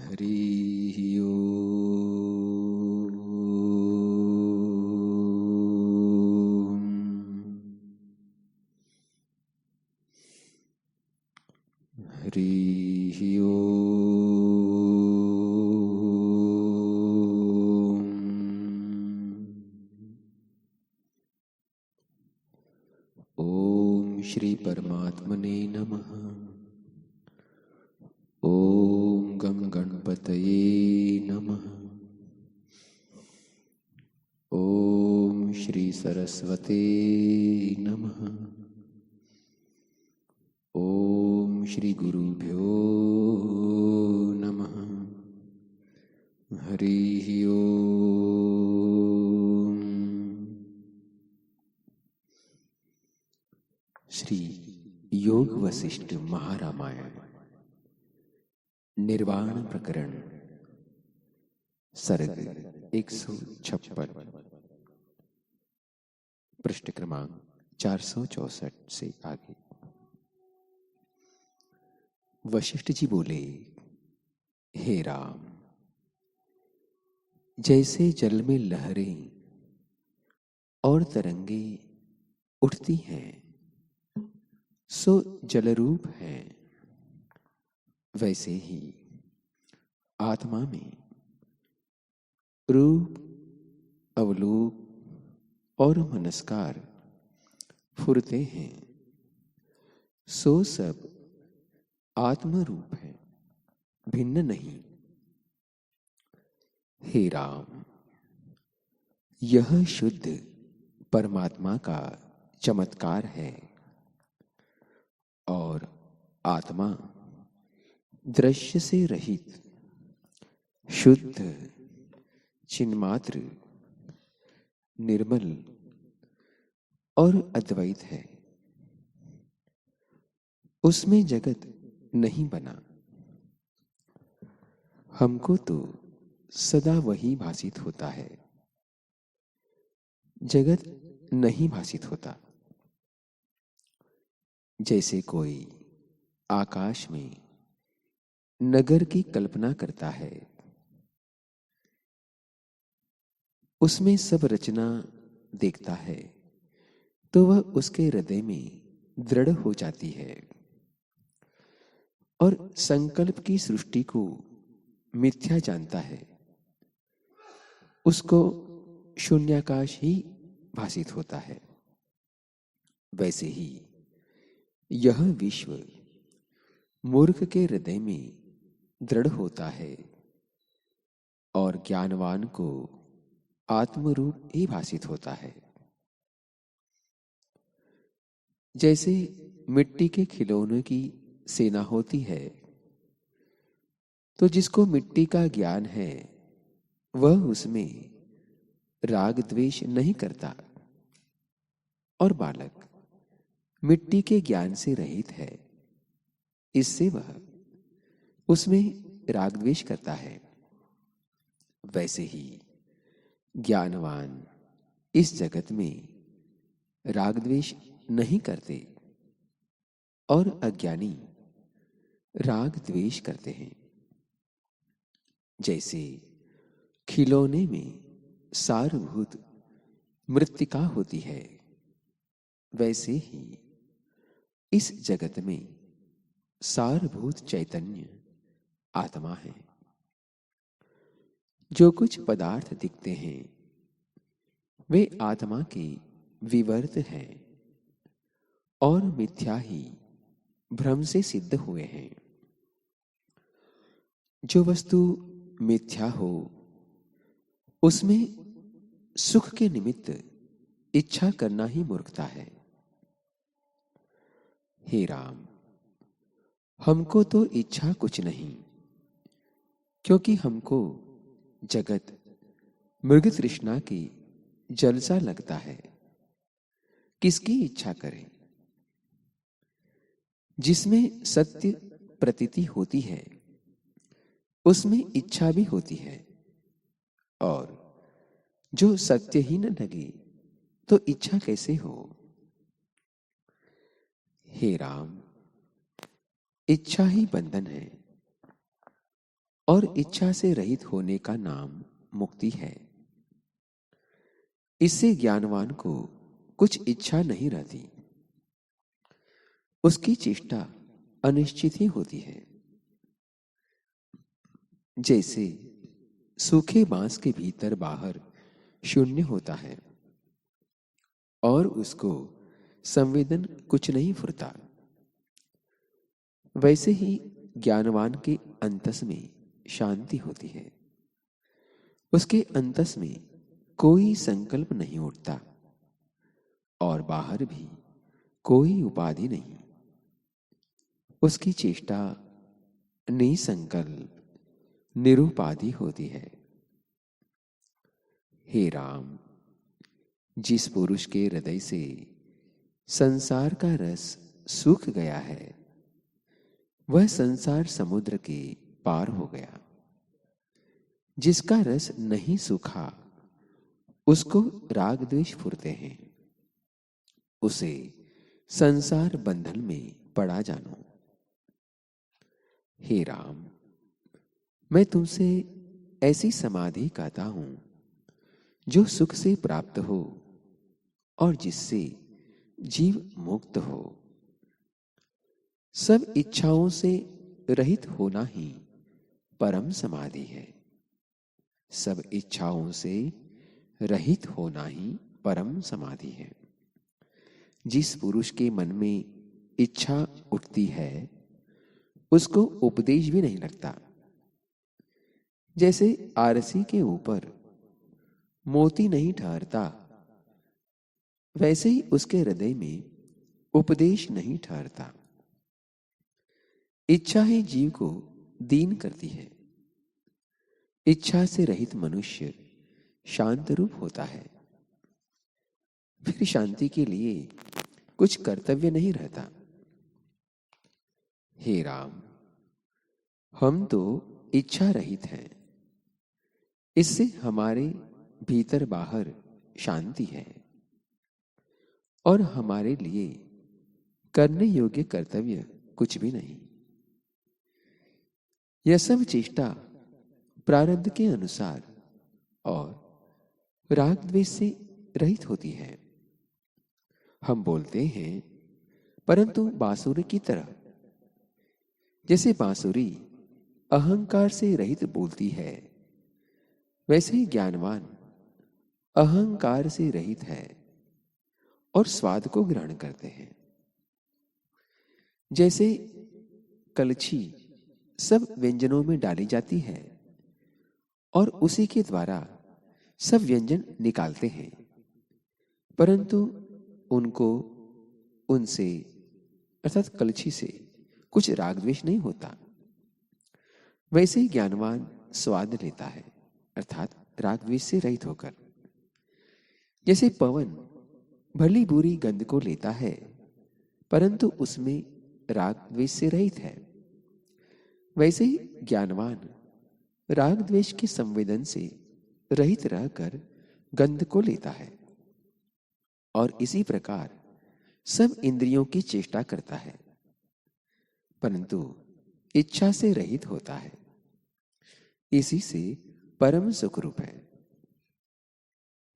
हरिः ओम्। हरिः ओम्। ओम श्री परमात्मने नमः। ओम गं गणपतये नमः। ओम श्री सरस्वते नमः। ओम श्री गुरुभ्यो नमः। हरिः ओम। श्री योग वशिष्ठ महारामायण निर्वाण प्रकरण सर्ग 156 पृष्ठ क्रमांक 464 से आगे। वशिष्ठ जी बोले, हे राम, जैसे जल में लहरें और तरंगे उठती हैं सो जलरूप हैं, वैसे ही आत्मा में रूप, अवलोक और मनस्कार फुरते हैं, सो सब आत्मरूप है, भिन्न नहीं। हे राम, यह शुद्ध परमात्मा का चमत्कार है और आत्मा दृश्य से रहित शुद्ध चिन्मात्र निर्मल और अद्वैत है। उसमें जगत नहीं बना। हमको तो सदा वही भासित होता है, जगत नहीं भासित होता। जैसे कोई आकाश में नगर की कल्पना करता है, उसमें सब रचना देखता है तो वह उसके हृदय में दृढ़ हो जाती है और संकल्प की सृष्टि को मिथ्या जानता है। उसको शून्याकाश ही भासित होता है। वैसे ही यह विश्व मूर्ख के हृदय में दृढ़ होता है और ज्ञानवान को आत्मरूप ही भासित होता है। जैसे मिट्टी के खिलौनों की सेना होती है तो जिसको मिट्टी का ज्ञान है वह उसमें राग द्वेष नहीं करता, और बालक मिट्टी के ज्ञान से रहित है, इससे वह उसमें राग द्वेष करता है। वैसे ही ज्ञानवान इस जगत में राग द्वेष नहीं करते और अज्ञानी राग द्वेष करते हैं। जैसे खिलौने में सारभूत मृत्तिका होती है, वैसे ही इस जगत में सारभूत चैतन्य आत्मा है। जो कुछ पदार्थ दिखते हैं वे आत्मा के विवर्त हैं और मिथ्या ही भ्रम से सिद्ध हुए हैं। जो वस्तु मिथ्या हो उसमें सुख के निमित्त इच्छा करना ही मूर्खता है। हे राम, हमको तो इच्छा कुछ नहीं, क्योंकि हमको जगत मृग तृष्णा की जलसा लगता है। किसकी इच्छा करें? जिसमें सत्य प्रतीति होती है उसमें इच्छा भी होती है, और जो सत्य ही न लगे तो इच्छा कैसे हो? हे राम, इच्छा ही बंधन है। और इच्छा से रहित होने का नाम मुक्ति है। इससे ज्ञानवान को कुछ इच्छा नहीं रहती। उसकी चेष्टा अनिश्चित ही होती है। जैसे सूखे बांस के भीतर बाहर शून्य होता है और उसको संवेदन कुछ नहीं फुरता, वैसे ही ज्ञानवान के अंतस में शांति होती है। उसके अंतस में कोई संकल्प नहीं उठता और बाहर भी कोई उपाधि नहीं। उसकी चेष्टा निसंकल्प निरुपाधि होती है। हे राम, जिस पुरुष के हृदय से संसार का रस सूख गया है, वह संसार समुद्र के पार हो गया। जिसका रस नहीं सूखा, उसको राग द्वेष फुरते हैं। उसे संसार बंधन में पड़ा जानो। हे राम, मैं तुमसे ऐसी समाधि कहता हूं जो सुख से प्राप्त हो और जिससे जीव मुक्त हो। सब इच्छाओं से रहित होना ही परम समाधि है। सब इच्छाओं से रहित होना ही परम समाधि है। जिस पुरुष के मन में इच्छा उठती है, उसको उपदेश भी नहीं लगता। जैसे आरसी के ऊपर मोती नहीं ठहरता, वैसे ही उसके हृदय में उपदेश नहीं ठहरता। इच्छा ही जीव को दीन करती है। इच्छा से रहित मनुष्य शांत रूप होता है। फिर शांति के लिए कुछ कर्तव्य नहीं रहता। हे राम, हम तो इच्छा रहित हैं। इससे हमारे भीतर बाहर शांति है और हमारे लिए करने योग्य कर्तव्य कुछ भी नहीं। यह सब चेष्टा प्रारब्ध के अनुसार और राग द्वेष से रहित होती है। हम बोलते हैं, परंतु बांसुरी की तरह। जैसे बांसुरी अहंकार से रहित बोलती है, वैसे ही ज्ञानवान अहंकार से रहित है और स्वाद को ग्रहण करते हैं। जैसे कलछी सब व्यंजनों में डाली जाती है और उसी के द्वारा सब व्यंजन निकालते हैं, परंतु उनको उनसे अर्थात कलछी से कुछ राग द्वेष नहीं होता। वैसे ही ज्ञानवान स्वाद लेता है अर्थात राग द्वेष से रहित होकर। जैसे पवन भली बुरी गंध को लेता है, परंतु उसमें राग द्वेष से रहित है, वैसे ही ज्ञानवान राग द्वेष के संवेदन से रहित रहकर गंध को लेता है और इसी प्रकार सब इंद्रियों की चेष्टा करता है, परंतु इच्छा से रहित होता है। इसी से परम सुख रूप है।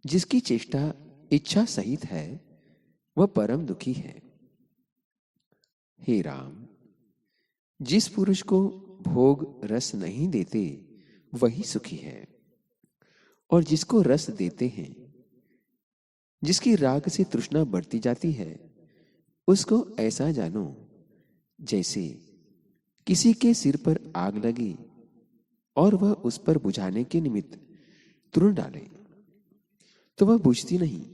जिसकी चेष्टा इच्छा सहित है, वह परम दुखी है। हे राम, जिस पुरुष को भोग रस नहीं देते, वही सुखी है, और जिसको रस देते हैं, जिसकी राग से तृष्णा बढ़ती जाती है, उसको ऐसा जानो जैसे किसी के सिर पर आग लगी और वह उस पर बुझाने के निमित्त तुरंत डाले, तो वह बुझती नहीं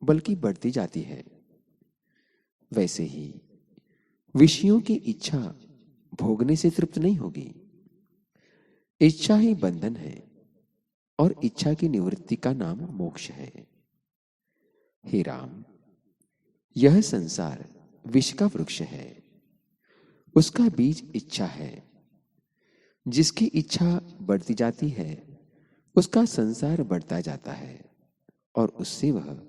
बल्कि बढ़ती जाती है। वैसे ही विषयों की इच्छा भोगने से तृप्त नहीं होगी। इच्छा ही बंधन है और इच्छा की निवृत्ति का नाम मोक्ष है। हे राम, यह संसार विष का वृक्ष है। उसका बीज इच्छा है। जिसकी इच्छा बढ़ती जाती है, उसका संसार बढ़ता जाता है और उससे वह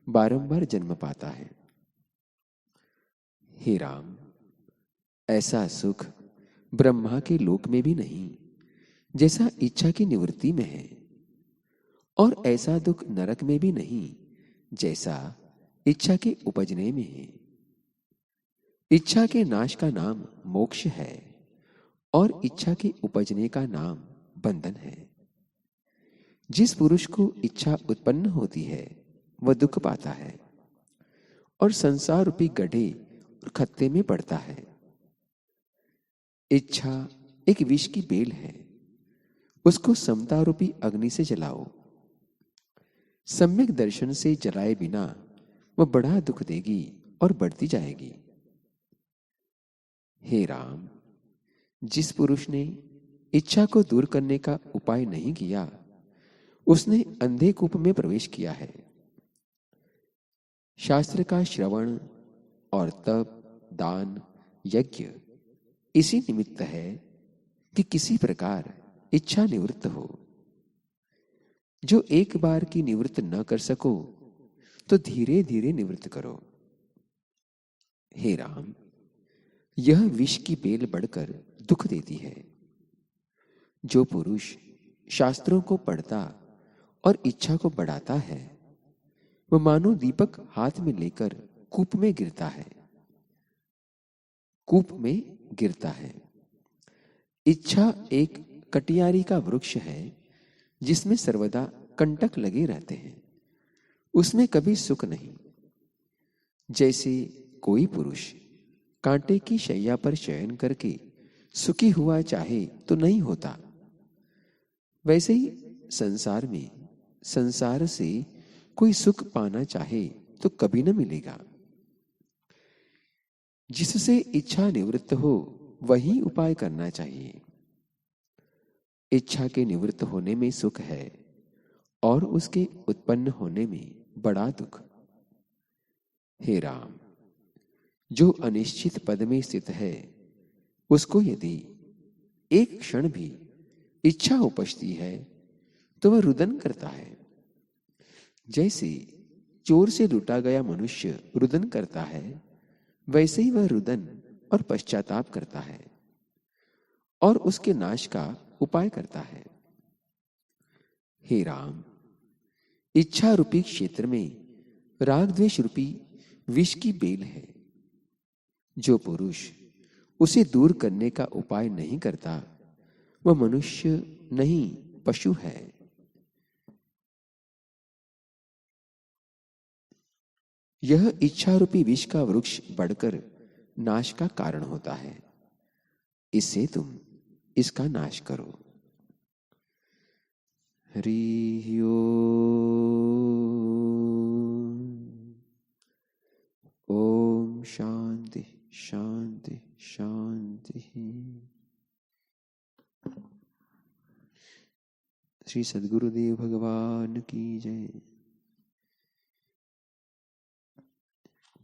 बारंबार जन्म पाता है। हे राम, ऐसा सुख ब्रह्मा के लोक में भी नहीं, जैसा इच्छा की निवृत्ति में है, और ऐसा दुख नरक में भी नहीं जैसा इच्छा के उपजने में है। इच्छा के नाश का नाम मोक्ष है और इच्छा के उपजने का नाम बंधन है। जिस पुरुष को इच्छा उत्पन्न होती है वह दुख पाता है और संसार रूपी गड्ढे और खत्ते में पड़ता है। इच्छा एक विष की बेल है, उसको समता रूपी अग्नि से जलाओ। सम्यक दर्शन से जलाए बिना वह बड़ा दुख देगी और बढ़ती जाएगी। हे राम, जिस पुरुष ने इच्छा को दूर करने का उपाय नहीं किया उसने अंधे कूप में प्रवेश किया है। शास्त्र का श्रवण और तप, दान, यज्ञ इसी निमित्त है कि किसी प्रकार इच्छा निवृत्त हो। जो एक बार की निवृत्त न कर सको तो धीरे धीरे निवृत्त करो। हे राम, यह विष की बेल बढ़कर दुख देती है। जो पुरुष शास्त्रों को पढ़ता और इच्छा को बढ़ाता है वह मानो दीपक हाथ में लेकर कूप में गिरता है। कूप में गिरता है। इच्छा एक कटियारी का वृक्ष है जिसमें सर्वदा कंटक लगे रहते हैं, उसमें कभी सुख नहीं। जैसे कोई पुरुष कांटे की शैया पर शयन करके सुखी हुआ चाहे तो नहीं होता, वैसे ही संसार में संसार से कोई सुख पाना चाहे तो कभी न मिलेगा। जिससे इच्छा निवृत्त हो वही उपाय करना चाहिए। इच्छा के निवृत्त होने में सुख है और उसके उत्पन्न होने में बड़ा दुख। हे राम, जो अनिश्चित पद में स्थित है उसको यदि एक क्षण भी इच्छा उपजती है तो वह रुदन करता है। जैसे चोर से लूटा गया मनुष्य रुदन करता है वैसे ही वह रुदन और पश्चाताप करता है और उसके नाश का उपाय करता है। हे राम, इच्छा रूपी क्षेत्र में राग द्वेष रूपी विष की बेल है। जो पुरुष उसे दूर करने का उपाय नहीं करता वह मनुष्य नहीं पशु है। यह इच्छा रूपी विष का वृक्ष बढ़कर नाश का कारण होता है, इससे तुम इसका नाश करो। हरि ओम शांति शांति शांति। श्री सद्गुरुदेव भगवान की जय।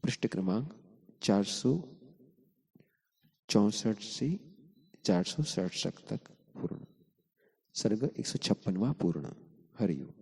पृष्ठ क्रमांक 464 से 467 तक पूर्ण। सर्ग 156वां पूर्ण। हरि ओम।